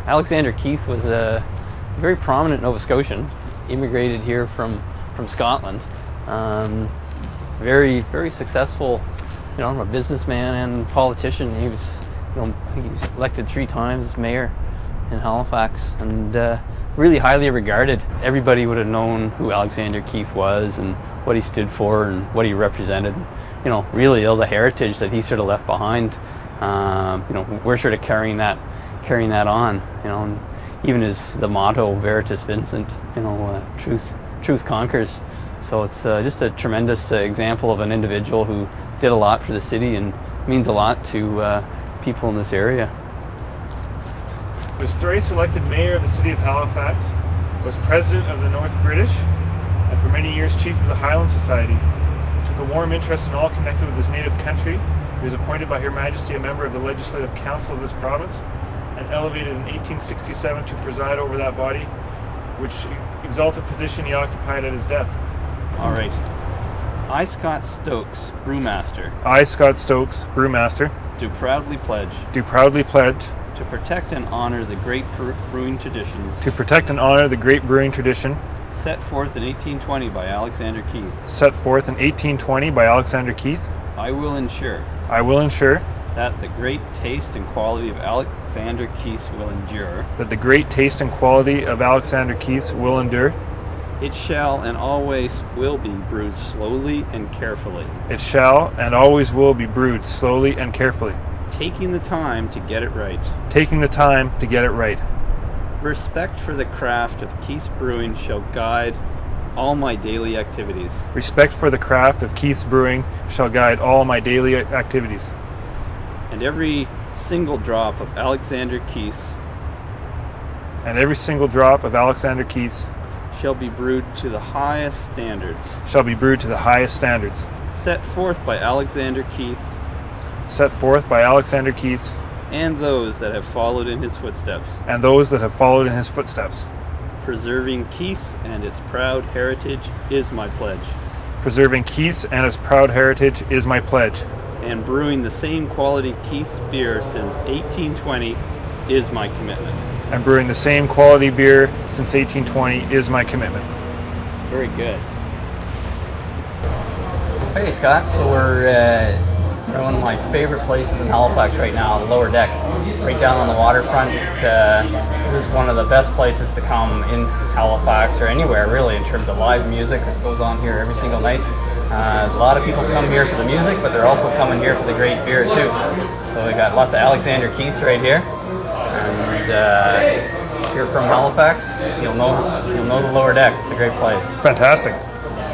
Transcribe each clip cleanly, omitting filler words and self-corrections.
Alexander Keith was a very prominent Nova Scotian, immigrated here from Scotland. Very successful, a businessman and politician. He was, I think he was elected 3 times as mayor in Halifax, and really highly regarded. Everybody would have known who Alexander Keith was and what he stood for and what he represented. Really the heritage that he sort of left behind. We're sort of carrying that on. And even the motto "Veritas Vincit," truth conquers. So it's just a tremendous example of an individual who did a lot for the city and means a lot to people in this area. Was thrice elected mayor of the city of Halifax, was president of the North British, and for many years chief of the Highland Society. Took a warm interest in all connected with his native country. He was appointed by Her Majesty a member of the Legislative Council of this province, and elevated in 1867 to preside over that body, which exalted position he occupied at his death. All right. I, Scott Stokes, brewmaster. I, Scott Stokes, brewmaster. Do proudly pledge. Do proudly pledge. To protect and honor the great brewing traditions. To protect and honor the great brewing tradition. Set forth in 1820 by Alexander Keith. Set forth in 1820 by Alexander Keith. I will ensure. I will ensure. That the great taste and quality of Alexander Keith will endure. That the great taste and quality of Alexander Keith will endure. It shall and always will be brewed slowly and carefully. It shall and always will be brewed slowly and carefully. Taking the time to get it right. Taking the time to get it right. Respect for the craft of Keith's brewing shall guide all my daily activities. Respect for the craft of Keith's brewing shall guide all my daily activities. And every single drop of Alexander Keith's. And every single drop of Alexander Keith's. Shall be brewed to the highest standards. Shall be brewed to the highest standards. Set forth by Alexander Keith. Set forth by Alexander Keith. And those that have followed in his footsteps. And those that have followed in his footsteps. Preserving Keith and its proud heritage is my pledge. Preserving Keith and its proud heritage is my pledge. And brewing the same quality Keith's beer since 1820 is my commitment. And brewing the same quality beer since 1820 is my commitment. Very good. Hey Scott, so we're at one of my favorite places in Halifax right now, the lower deck, right down on the waterfront. This is one of the best places to come in Halifax, or anywhere really, in terms of live music. This goes on here every single night. A lot of people come here for the music, but they're also coming here for the great beer too. So we got lots of Alexander Keith right here. And if you're from Halifax, you'll know the lower deck. It's a great place. Fantastic.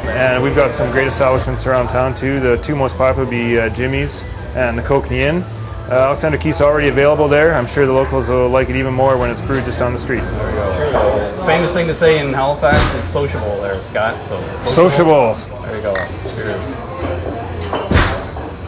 And we've got some great establishments around town too. The 2 most popular would be Jimmy's and the Kokanee Inn. Alexander Keith's already available there. I'm sure the locals will like it even more when it's brewed just down the street. There we go. Famous thing to say in Halifax is sociable there, Scott. So sociables. There we go. Cheers.